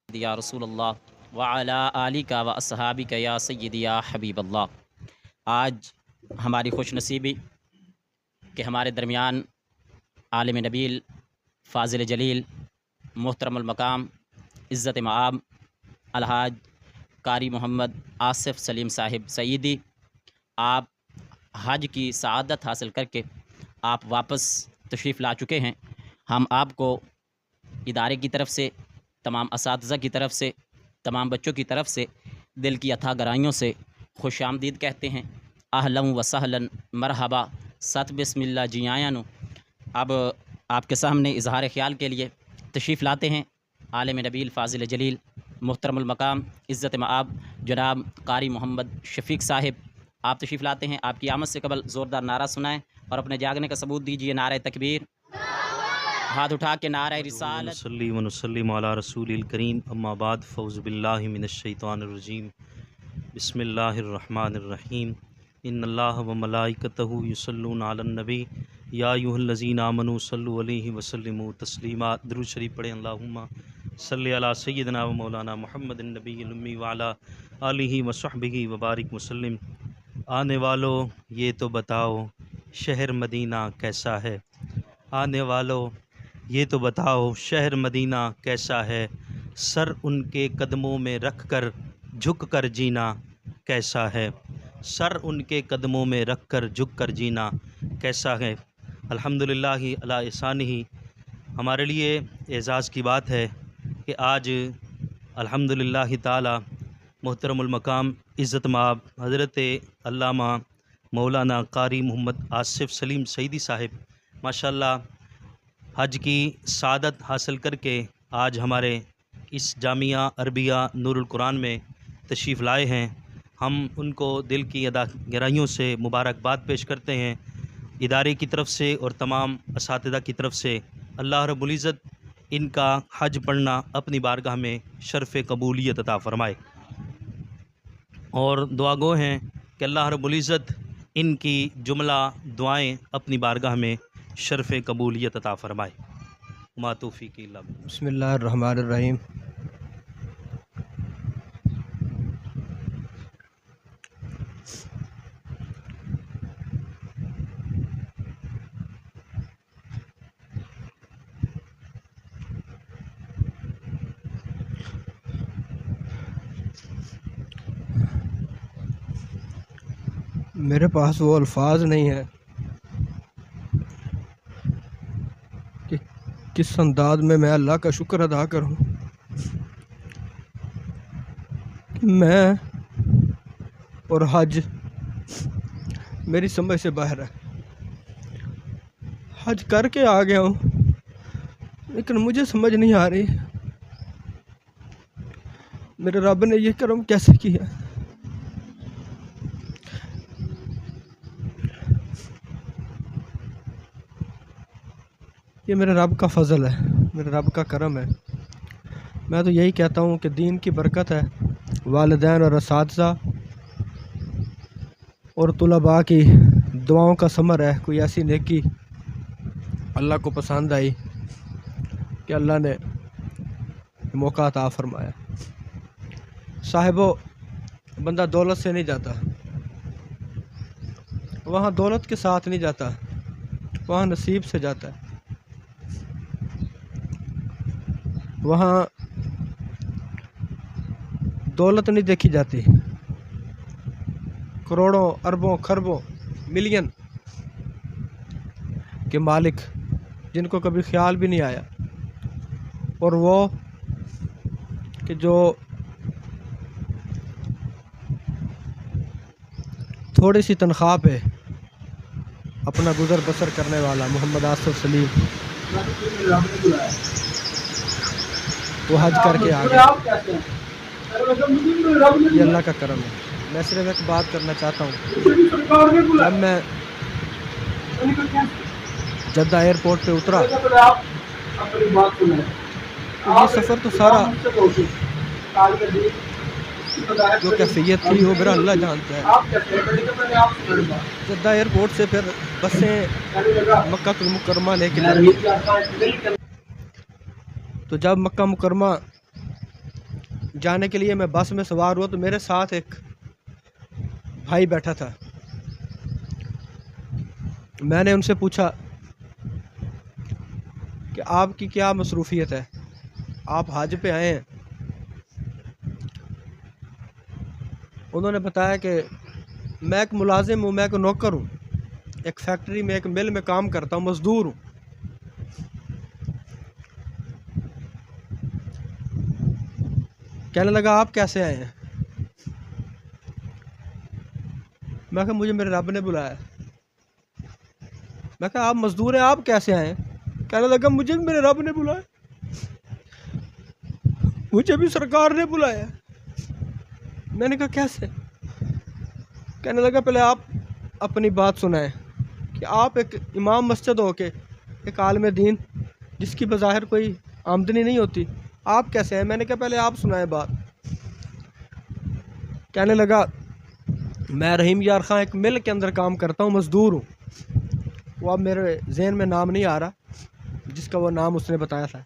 یا رسول اللہ وعلی آلک و اصحابک یا سیدی یا حبیب اللہ۔ آج ہماری خوش نصیبی کہ ہمارے درمیان عالم نبیل، فاضل جلیل، محترم المقام، عزت معاب، الحاج قاری محمد آصف سلیم صاحب سعیدی، آپ حج کی سعادت حاصل کر کے آپ واپس تشریف لا چکے ہیں۔ ہم آپ کو ادارے کی طرف سے، تمام اساتذہ کی طرف سے، تمام بچوں کی طرف سے دل کی اتھا گہرائیوں سے خوش آمدید کہتے ہیں۔ اہلا و سہلا مرحبا، ست بسم اللہ جی آیا نو۔ اب آپ کے سامنے اظہار خیال کے لیے تشریف لاتے ہیں عالم نبیل، فاضل جلیل، محترم المقام، عزت معاب جناب قاری محمد شفیق صاحب۔ آپ تشریف لاتے ہیں، آپ کی آمد سے قبل زوردار نعرہ سنائیں اور اپنے جاگنے کا ثبوت دیجیے۔ نعرہ تکبیر، ہاتھ اٹھا کے نعرہ رسالت۔ نصلی و نسلم علی رسول الکریم، اما بعد، فاعوذ باللہ من الشیطان الرجیم، بسم اللہ الرحمن الرحیم۔ ان اللہ و ملائکتہ یصلون علی النبی یا ایھا الذین آمنوا صلوا علیہ وسلموا تسلیما۔ درود شریف پڑھیں۔ اللہم صلی علی سیدنا و مولانا محمد النبی الامی وعلی آلہ وصحبہ وبارک وسلم۔ آنے والو یہ تو بتاؤ شہر مدینہ کیسا ہے، آنے والو یہ تو بتاؤ شہر مدینہ کیسا ہے، سر ان کے قدموں میں رکھ کر جھک کر جینا کیسا ہے، سر ان کے قدموں میں رکھ کر جھک کر جینا کیسا ہے۔ الحمدللہ علی احسانہ، ہمارے لیے اعزاز کی بات ہے کہ آج الحمدللہ تعالی محترم المقام عزت مآب حضرت علامہ مولانا قاری محمد آصف سلیم سعیدی صاحب ماشاءاللہ حج کی سعادت حاصل کر کے آج ہمارے اس جامعہ عربیہ نور القرآن میں تشریف لائے ہیں۔ ہم ان کو دل کی گہرائیوں سے مبارکباد پیش کرتے ہیں، ادارے کی طرف سے اور تمام اساتذہ کی طرف سے۔ اللہ رب العزت ان کا حج پڑھنا اپنی بارگاہ میں شرف قبولیت عطا فرمائے، اور دعا گو ہیں کہ اللہ رب العزت ان کی جملہ دعائیں اپنی بارگاہ میں شرف قبولیت عطا فرمائے۔ ما توفیقی الا باللہ۔ بسم اللہ الرحمن الرحیم۔ میرے پاس وہ الفاظ نہیں ہیں کہ کس انداز میں اللہ کا شکر ادا کروں کہ میں اور حج میری سمجھ سے باہر ہے۔ حج کر کے آ گیا ہوں لیکن مجھے سمجھ نہیں آ رہی میرے رب نے یہ کرم کیسے کیا۔ یہ میرے رب کا فضل ہے، میرے رب کا کرم ہے۔ میں تو یہی کہتا ہوں کہ دین کی برکت ہے، والدین اور اساتذہ اور طلباء کی دعاؤں کا ثمر ہے۔ کوئی ایسی نیکی اللہ کو پسند آئی کہ اللہ نے موقع عطا فرمایا۔ صاحبو، بندہ دولت سے نہیں جاتا، وہاں دولت کے ساتھ نہیں جاتا، وہاں نصیب سے جاتا ہے۔ وہاں دولت نہیں دیکھی جاتی، کروڑوں اربوں خربوں ملین کے مالک جن کو کبھی خیال بھی نہیں آیا، اور وہ کہ جو تھوڑی سی تنخواہ پہ اپنا گزر بسر کرنے والا محمد آصف سلیم وہ حج کر کے آ گیا۔ یہ اللہ کا کرم ہے۔ میں صرف ایک بات کرنا چاہتا ہوں، جب میں جدہ ایئرپورٹ پہ اترا تو یہ سفر تو سارا جو کیفیت تھی وہ میرا اللہ جانتا ہے۔ جدہ ایئرپورٹ سے پھر بسیں مکہ المکرمہ لے کے جاتی، تو جب مکہ مکرمہ جانے کے لیے میں بس میں سوار ہوا تو میرے ساتھ ایک بھائی بیٹھا تھا۔ میں نے ان سے پوچھا کہ آپ کی کیا مصروفیت ہے، آپ حج پہ آئے ہیں؟ انہوں نے بتایا کہ میں ایک ملازم ہوں، میں ایک نوکر ہوں، ایک فیکٹری میں ایک مل میں کام کرتا ہوں، مزدور ہوں۔ کہنے لگا آپ کیسے آئے ہیں؟ میں کہا مجھے میرے رب نے بلایا۔ میں کہا آپ مزدور ہیں، آپ کیسے آئے ہیں؟ کہنے لگا مجھے بھی میرے رب نے بلایا، مجھے بھی سرکار نے بلایا۔ میں نے کہا کیسے؟ کہنے لگا پہلے آپ اپنی بات سنائیں کہ آپ ایک امام مسجد ہو کے ایک عالم دین جس کی بظاہر کوئی آمدنی نہیں ہوتی، آپ کیسے ہیں؟ میں نے کہا پہلے آپ سنائیں بات۔ کہنے لگا میں رحیم یار خان ایک مل کے اندر کام کرتا ہوں، مزدور ہوں۔ وہ اب میرے ذہن میں نام نہیں آ رہا جس کا وہ نام اس نے بتایا تھا،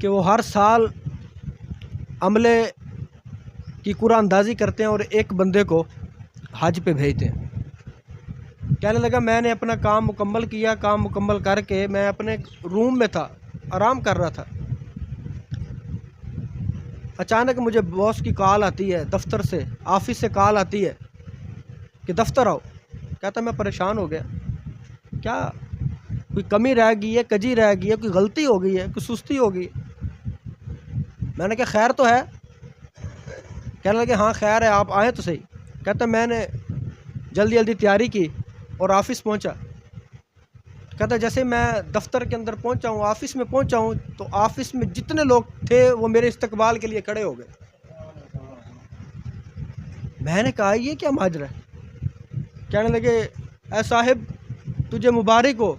کہ وہ ہر سال عملے کی قرآن اندازی کرتے ہیں اور ایک بندے کو حج پہ بھیجتے ہیں۔ کہنے لگا میں نے اپنا کام مکمل کیا، کام مکمل کر کے میں اپنے روم میں تھا، آرام کر رہا تھا، اچانک مجھے باس کی کال آتی ہے، دفتر سے، آفس سے کال آتی ہے کہ دفتر آؤ۔ کہتا میں پریشان ہو گیا، کیا کوئی کمی رہ گئی ہے، کجی رہ گئی ہے، کوئی غلطی ہو گئی ہے، کوئی سستی ہو گئی ہے؟ میں نے کہا خیر تو ہے؟ کہنے لگے ہاں خیر ہے، آپ آئیں تو صحیح۔ کہتا میں نے جلدی جلدی تیاری کی اور آفس پہنچا۔ کہتا جیسے میں دفتر کے اندر پہنچا ہوں، آفس میں پہنچا ہوں، تو آفس میں جتنے لوگ تھے وہ میرے استقبال کے لیے کھڑے ہو گئے۔ میں نے کہا یہ کیا ماجرا ہے؟ کہنے لگے اے صاحب تجھے مبارک ہو،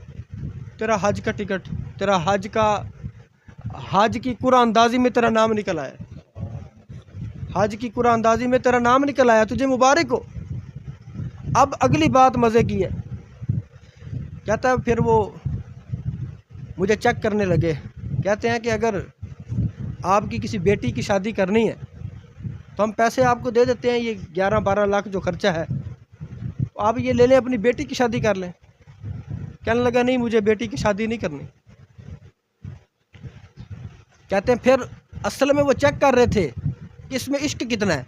تیرا حج کا ٹکٹ، تیرا حج کی قرآن اندازی میں تیرا نام نکل آیا، حج کی قرآن اندازی میں تیرا نام نکل آیا، تجھے مبارک ہو۔ اب اگلی بات مزے کی ہے، کہتا ہے پھر وہ مجھے چیک کرنے لگے، کہتے ہیں کہ اگر آپ کی کسی بیٹی کی شادی کرنی ہے تو ہم پیسے آپ کو دے دیتے ہیں، یہ 11-12 لاکھ جو خرچہ ہے آپ یہ لے لیں، اپنی بیٹی کی شادی کر لیں۔ کہنے لگا نہیں مجھے بیٹی کی شادی نہیں کرنی۔ کہتے ہیں پھر اصل میں وہ چیک کر رہے تھے کہ اس میں عشق کتنا ہے،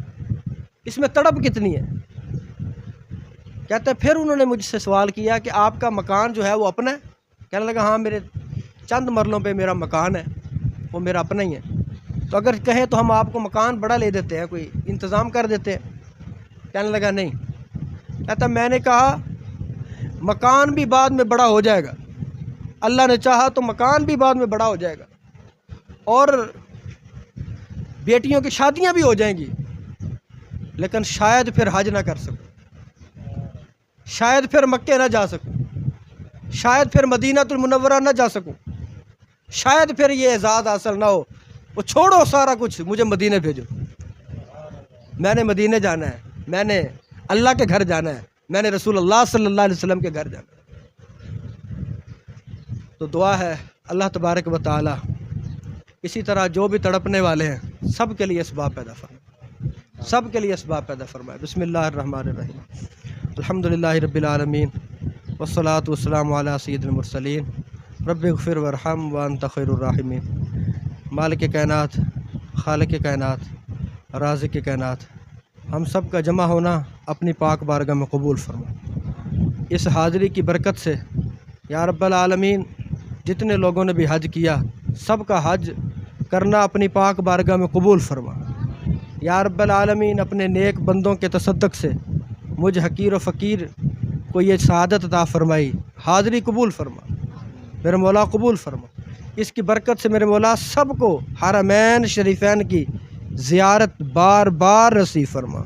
اس میں تڑپ کتنی ہے۔ کہتے ہیں پھر انہوں نے مجھ سے سوال کیا کہ آپ کا مکان جو ہے وہ اپنا ہے؟ کہنے لگا ہاں میرے چند مرلوں پہ میرا مکان ہے، وہ میرا اپنا ہی ہے، تو اگر کہیں تو ہم آپ کو مکان بڑا لے دیتے ہیں، کوئی انتظام کر دیتے ہیں۔ کہنے لگا نہیں۔ کہتا میں نے کہا مکان بھی بعد میں بڑا ہو جائے گا، اللہ نے چاہا تو مکان بھی بعد میں بڑا ہو جائے گا، اور بیٹیوں کی شادیاں بھی ہو جائیں گی، لیکن شاید پھر حج نہ کر سکوں، شاید پھر مکے نہ جا سکوں، شاید پھر مدینہ المنورہ نہ جا سکوں، شاید پھر یہ اعزاز حاصل نہ ہو۔ وہ چھوڑو سارا کچھ، مجھے مدینے بھیجو، میں نے مدینے جانا ہے، میں نے اللہ کے گھر جانا ہے، میں نے رسول اللہ صلی اللہ علیہ وسلم کے گھر جانا ہے۔ تو دعا ہے اللہ تبارک و تعالی اسی طرح جو بھی تڑپنے والے ہیں سب کے لیے اسباب پیدا فرمائے، سب کے لیے اسباب پیدا فرمائے۔ بسم اللہ الرحمن الرحیم، الحمدللہ رب العالمین، والصلاة والسلام علی سید المرسلین، رب اغفر وارحم وانت خیر الراحمین۔ مالک کائنات، خالق کائنات، رازق کائنات، ہم سب کا جمع ہونا اپنی پاک بارگاہ میں قبول فرما۔ اس حاضری کی برکت سے یا رب العالمین جتنے لوگوں نے بھی حج کیا سب کا حج کرنا اپنی پاک بارگاہ میں قبول فرما۔ یا رب العالمین اپنے نیک بندوں کے تصدق سے مجھ حقیر و فقیر کو یہ سعادت عطا فرمائی، حاضری قبول فرما میرے مولا، قبول فرما۔ اس کی برکت سے میرے مولا سب کو حرمین شریفین کی زیارت بار بار نصیب فرما،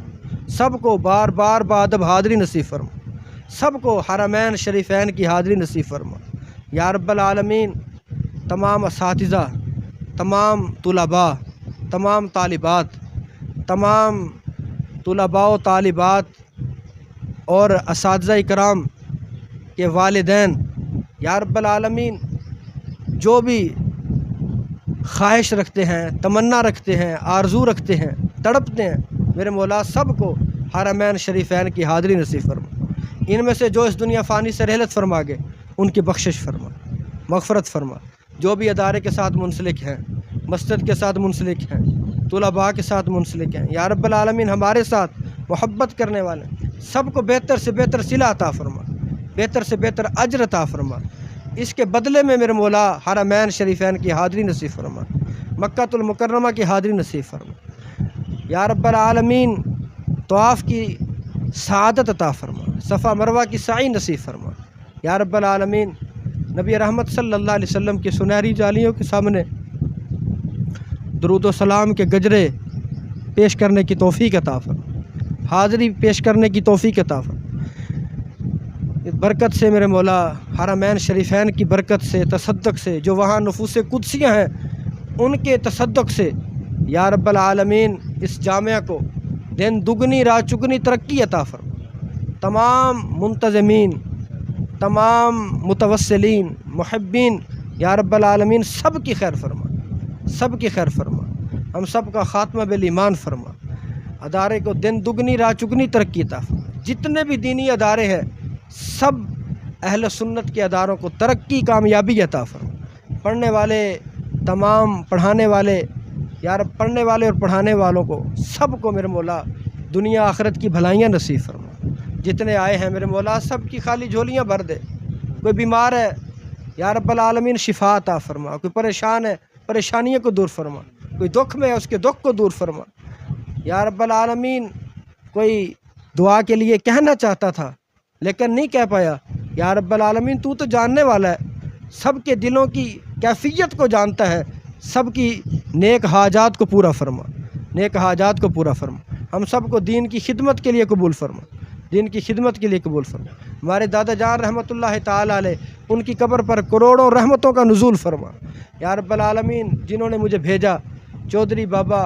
سب کو بار بار بادب حاضری نصیب فرما، سب کو حرمین شریفین کی حاضری نصیب فرما۔ یا رب العالمین تمام اساتذہ، تمام طلباء، تمام طالبات، تمام طلباء و طالبات اور اساتذہ اکرام کے والدین، یا رب العالمین جو بھی خواہش رکھتے ہیں، تمنا رکھتے ہیں، آرزو رکھتے ہیں، تڑپتے ہیں، میرے مولا سب کو حرمین شریفین کی حاضری نصیب فرما۔ ان میں سے جو اس دنیا فانی سے رحلت فرما گئے ان کی بخشش فرما، مغفرت فرما۔ جو بھی ادارے کے ساتھ منسلک ہیں، مسجد کے ساتھ منسلک ہیں، طلباء کے ساتھ منسلک ہیں، یا رب العالمین ہمارے ساتھ محبت کرنے والے سب کو بہتر سے بہتر صلہ عطا فرما، بہتر سے بہتر اجر عطا فرما۔ اس کے بدلے میں میرے مولا حرمین شریفین کی حاضری نصیب فرما، مکہ المکرمہ کی حاضری نصیب فرما۔ یا رب العالمین طواف کی سعادت عطا فرما، صفا مروہ کی سعی نصیب فرما۔ یا رب العالمین نبی رحمت صلی اللہ علیہ وسلم کی سنہری جالیوں کے سامنے درود و سلام کے گجرے پیش کرنے کی توفیق عطا فرما، حاضری پیش کرنے کی توفیق عطا فرما۔ اس برکت سے میرے مولا حرمین شریفین کی برکت سے، تصدق سے، جو وہاں نفوس قدسیاں ہیں ان کے تصدق سے یا رب العالمین اس جامعہ کو دن دگنی رات چگنی ترقی عطا فرما۔ تمام منتظمین، تمام متوسلین، محبین یا رب العالمین سب کی خیر فرما، سب کی خیر فرما۔ ہم سب کا خاتمہ بالایمان فرما، ادارے کو دن دگنی رات چگنی ترقی عطا فرما۔ جتنے بھی دینی ادارے ہیں سب اہل سنت کے اداروں کو ترقی کامیابی عطا فرما۔ پڑھنے والے تمام، پڑھانے والے یا رب، پڑھنے والے اور پڑھانے والوں کو سب کو میرے مولا دنیا آخرت کی بھلائیاں نصیب فرما۔ جتنے آئے ہیں میرے مولا سب کی خالی جھولیاں بھر دے۔ کوئی بیمار ہے یا رب العالمین شفا عطا فرما، کوئی پریشان ہے پریشانیوں کو دور فرما، کوئی دکھ میں ہے اس کے دکھ کو دور فرما۔ یا رب العالمین کوئی دعا کے لیے کہنا چاہتا تھا لیکن نہیں کہہ پایا، یا رب العالمین تو جاننے والا ہے، سب کے دلوں کی کیفیت کو جانتا ہے، سب کی نیک حاجات کو پورا فرما، نیک حاجات کو پورا فرما۔ ہم سب کو دین کی خدمت کے لیے قبول فرما، دین کی خدمت کے لیے قبول فرما۔ ہمارے دادا جان رحمۃ اللہ تعالیٰ علیہ ان کی قبر پر کروڑوں رحمتوں کا نزول فرما۔ یا رب العالمین جنہوں نے مجھے بھیجا چودھری بابا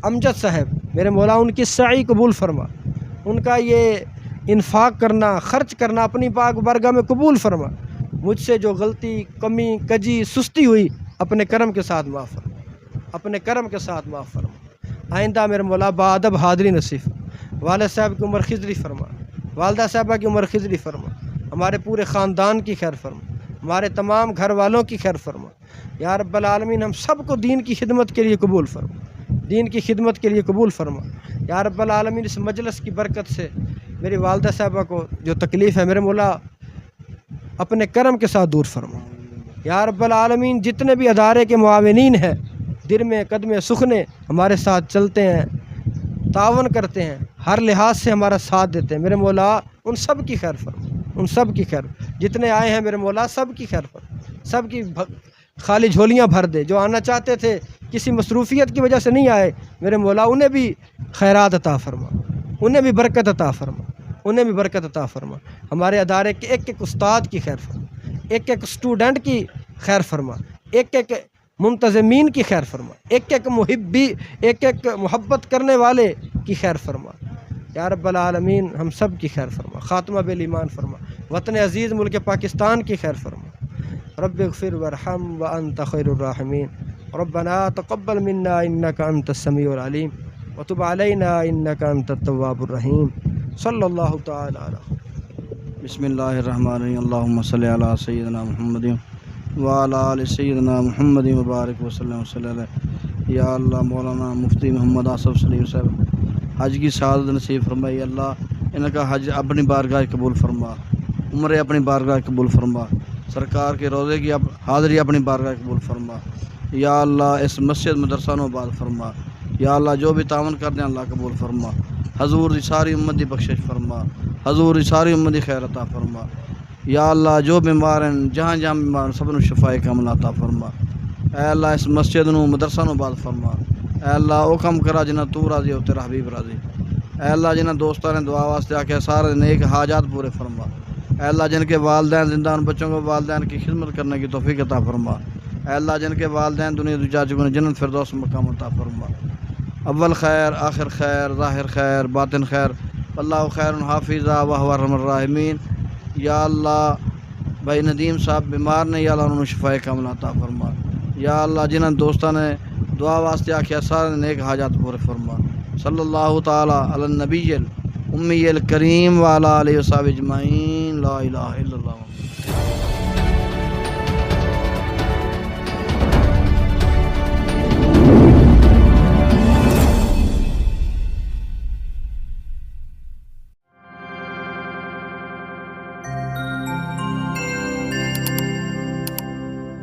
امجد صاحب، میرے مولا ان کی سعی قبول فرما، ان کا یہ انفاق کرنا، خرچ کرنا اپنی پاک بارگاہ میں قبول فرما۔ مجھ سے جو غلطی، کمی، کجی، سستی ہوئی اپنے کرم کے ساتھ معاف فرما، اپنے کرم کے ساتھ معاف فرما۔ آئندہ میرے مولا بادب حاضری نصیب فرما، والد صاحب کی عمر خضری فرما، والدہ صاحبہ کی عمر خضری فرما، ہمارے پورے خاندان کی خیر فرما، ہمارے تمام گھر والوں کی خیر فرما۔ یا رب العالمین ہم سب کو دین کی خدمت کے لیے قبول فرما، دین کی خدمت کے لیے قبول فرما۔ یا رب العالمین اس مجلس کی برکت سے میری والدہ صاحبہ کو جو تکلیف ہے میرے مولا اپنے کرم کے ساتھ دور فرما۔ یا رب العالمین جتنے بھی ادارے کے معاونین ہیں دن میں قدمے سخنے ہمارے ساتھ چلتے ہیں، تعاون کرتے ہیں، ہر لحاظ سے ہمارا ساتھ دیتے ہیں، میرے مولا ان سب کی خیر فرما، ان سب کی خیر۔ جتنے آئے ہیں میرے مولا سب کی خیر فرما، سب کی خالی جھولیاں بھر دے۔ جو آنا چاہتے تھے کسی مصروفیت کی وجہ سے نہیں آئے میرے مولا انہیں بھی خیرات عطا فرما، انہیں بھی برکت عطا فرما، انہیں بھی برکت عطا فرما۔ ہمارے ادارے کے ایک ایک استاد کی خیر فرما، ایک ایک اسٹوڈنٹ کی خیر فرما، ایک ایک منتظمین کی خیر فرما، ایک ایک محبی، ایک ایک محبت کرنے والے کی خیر فرما۔ یا رب العالمین ہم سب کی خیر فرما، خاتمہ بالایمان فرما، وطن عزیز ملک پاکستان کی خیر فرما۔ رب اغفر وارحم وانت خیر الراحمین، ربنا تقبل منا انک انت السمیع العلیم وتب علینا انک انت التواب الرحیم۔ صلی اللہ تعالی علی بسم اللہ الرحمن الرحیم، اللہم صلی علی سیدنا محمد وعلی آل سیدنا محمد مبارک وسلم وسلم۔ یا اللہ مولانا مفتی محمد آصف سلیم صاحب حج کی سعادت نصیب فرمائی، اللہ ان کا حج اپنی بارگاہ قبول فرما، عمرے اپنی بارگاہ قبول فرما، سرکار کے روضے کی حاضری اپنی بارگاہ قبول فرما۔ یا اللہ اس مسجد مدرسہ نو آباد فرما، یا اللہ جو بھی تعاون کر دیں اللہ قبول فرما، حضور دی ساری امت دی بخشش فرما، حضور دی ساری امت دی خیر عطا فرما۔ یا اللہ جو بیمار ہیں جہاں جہاں بیمار ہیں سب نو شفا کامل عطا فرما۔ اے اللہ اس مسجد نو مدرسہ نو آباد فرما، اے اللہ او کم کرا جنہ تو راضی ہو تیرا حبیب راضی۔ اے اللہ جنہ دوستوں نے دعا واسطے آکے سارے نیک حاجات پورے فرما۔ اے اللہ جن کے والدین زندہ ان بچوں کو والدین کی خدمت کرنے کی توفیق عطا فرما۔ اے اللہ جن کے والدین دنیا سے جا چکے ہیں جنت فردوس مقام عطا فرما۔ اول خیر، آخر خیر، ظاہر خیر، باطن خیر، اللہ خیر حافظہ وهو ارحم الراحمین۔ یا اللہ بھائی ندیم صاحب بیمار نے، یا اللہ انہوں نے شفا کامل عطا فرما۔ یا اللہ جنہاں دوستاں نے دعا واسطے آکھیا سارے نیک حاجات پورے فرما صلی اللہ تعالی علی النبی الامی الکریم وعلی آلہ وصحبہ اجمعین لا الہ الا اللہ